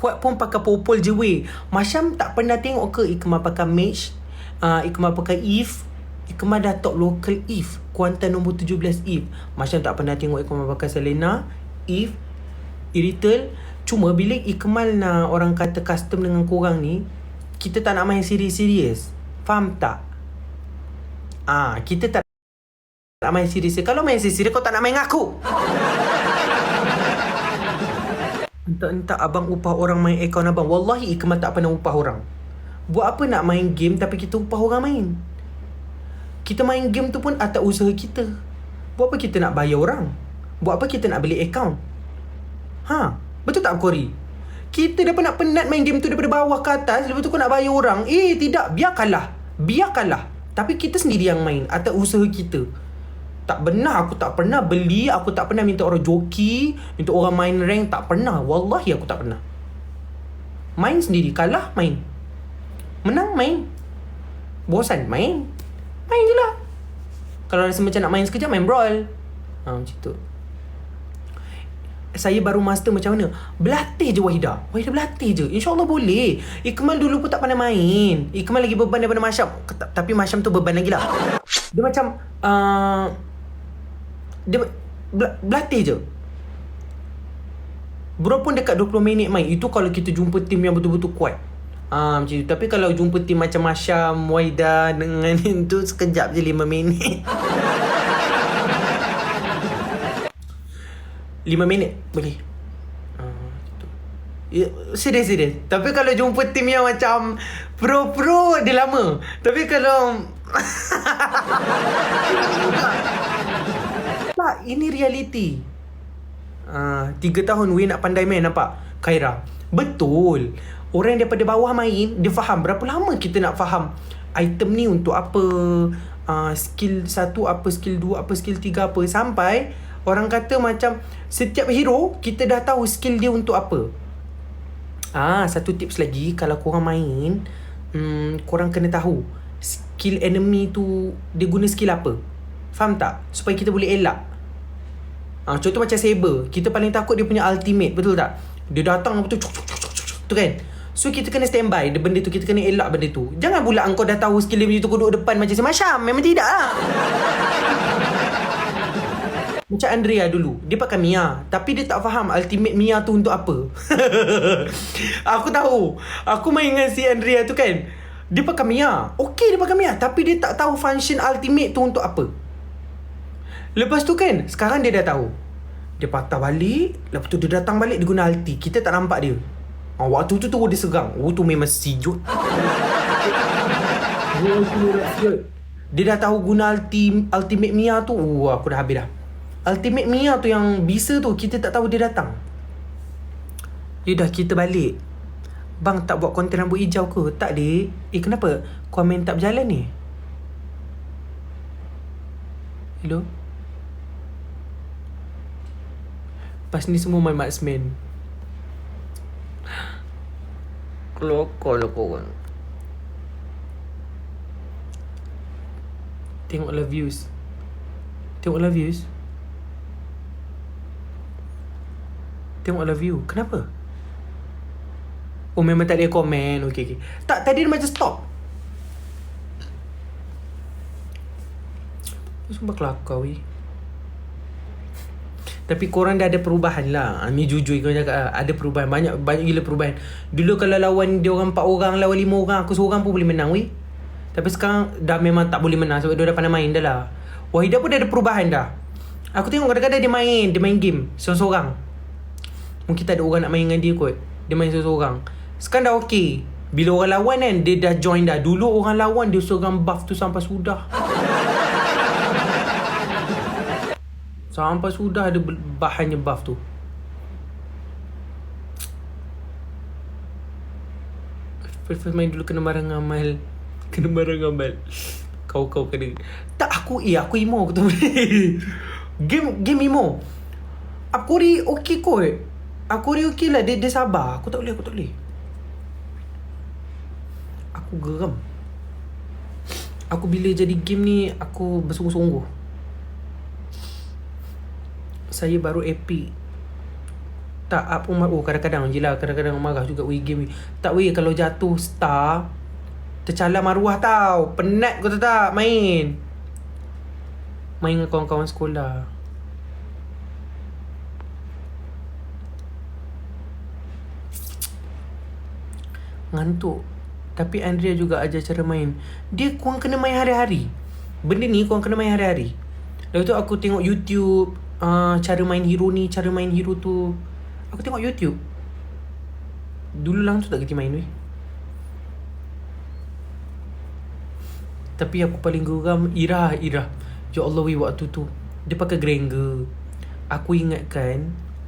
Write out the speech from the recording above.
kuat pun pakai popol je weh. Macam tak pernah tengok ke Ikmal pakai Mage, Ikmal pakai Eve. Ikmal dah top local Eve, Kuantan nombor 17 Eve. Macam tak pernah tengok Ikmal pakai Selena, Eve, Iritel. Cuma bila Ikmal nak orang kata custom dengan korang ni, kita tak nak main serius-serius. Faham tak? Kita tak nak main serius. Kalau main serius, kau tak nak main dengan aku. Entah abang upah orang main akaun abang. Wallahi Ikmal tak pernah upah orang. Buat apa nak main game tapi kita upah orang main? Kita main game tu pun atas usaha kita. Buat apa kita nak bayar orang? Buat apa kita nak beli akaun? Betul tak Kori? Kita dah penat main game tu daripada bawah ke atas. Lepas tu kau nak bayar orang. Tidak, biarkanlah. Tapi kita sendiri yang main atas usaha kita. Tak benar, aku tak pernah beli. Aku tak pernah minta orang joki, minta orang main rank. Tak pernah. Wallahi aku tak pernah. Main sendiri. Kalah, main. Menang, main. Bosan, main. Main je lah. Kalau rasa macam nak main sekejap, main brawl. Macam tu. Saya baru master macam mana? Berlatih je Wahidah berlatih je. InsyaAllah boleh. Ikmal dulu pun tak pandai main. Ikmal lagi beban daripada Masyam. Tapi Masyam tu beban lagi lah. Dia macam dia berlatih je. Bro pun dekat 20 minit main. Itu kalau kita jumpa tim yang betul-betul kuat. Macam tu. Tapi kalau jumpa tim macam Masyam, Wahidah dengan itu, sekejap je 5 minit. 5 minit boleh. Serius. Tapi kalau jumpa tim yang macam pro dia lama. Tapi kalau tak, ini reality. 3 tahun weh nak pandai main, nampak Khaira? Betul. Orang yang daripada bawah main, dia faham. Berapa lama kita nak faham item ni untuk apa, skill 1 apa, skill 2 apa, skill 3 apa. Sampai orang kata macam setiap hero kita dah tahu skill dia untuk apa. Satu tips lagi, kalau korang main, korang kena tahu skill enemy tu dia guna skill apa. Faham tak? Supaya kita boleh elak. Contoh macam Saber, kita paling takut dia punya ultimate, betul tak? Dia datang betul tu kan. So kita kena standby benda tu, kita kena elak benda tu. Jangan pula engkau dah tahu skill dia tu, kau duduk depan macam Masyam. Memang tidak lah. Macam Andrea dulu, dia pakai Mia, tapi dia tak faham ultimate Mia tu untuk apa. Aku tahu. Aku main dengan si Andrea tu kan, dia pakai Mia. Okey, dia pakai Mia, tapi dia tak tahu function ultimate tu untuk apa. Lepas tu kan, sekarang dia dah tahu. Dia patah balik, lepas tu dia datang balik, dia guna ulti. Kita tak nampak dia. Waktu tu dia segang. Tu memang sijut. Dia dah tahu guna ultimate Mia tu. Aku dah habis dah. Ultimate Mia tu yang bisa tu, kita tak tahu dia datang. Yaudah, kita balik. Bang, tak buat konten rambut hijau ke? Tak dek. Kenapa? Komen tak berjalan ni? Hello? Pas ni semua my marksman. Kelokol korang. Tengoklah views. Tengoklah view. Kenapa? Memang tak ada komen. Okay. Tak, tadi dia macam stop. Sumpah kelakar weh. Tapi korang dah ada perubahan lah. Ni jujur kau cakap, ada perubahan. Banyak gila perubahan. Dulu kalau lawan dia orang 4 orang, lawan 5 orang, aku seorang pun boleh menang weh. Tapi sekarang dah memang tak boleh menang sebab dia dah pandai main dah lah. Wahidah pun dah ada perubahan dah. Aku tengok kadang-kadang dia main game seorang-seorang. Mungkin tak ada orang nak main dengan dia kot. Dia main seorang-seorang. Sekarang dah okey. Bila orang lawan kan, dia dah join dah. Dulu orang lawan dia seorang buff tu sampai sudah. Sampai sudah ada bahannya buff tu. First main dulu kena marah ngamal. Kau kena. Tak, aku emo aku tu. Game emo. Aku okey kot. Aku okey lah. Dia sabar. Aku tak boleh. Aku geram. Aku bila jadi game ni, aku bersungguh-sungguh. Saya baru epic. Tak up pun kadang-kadang je lah. Kadang-kadang marah juga. Weh game. Tak weh, kalau jatuh star tercalar maruah tau. Penat kau tahu tak main dengan kawan-kawan sekolah. Ngantuk. Tapi Andrea juga ajar cara main. Dia korang kena main hari-hari. Benda ni korang kena main hari-hari. Lepas tu aku tengok YouTube, cara main hero ni, cara main hero tu. Aku tengok YouTube. Dulu langsung tak kerti main weh. Tapi aku paling geram Ira. Ya Allah weh, waktu tu dia pakai Granger. Aku ingatkan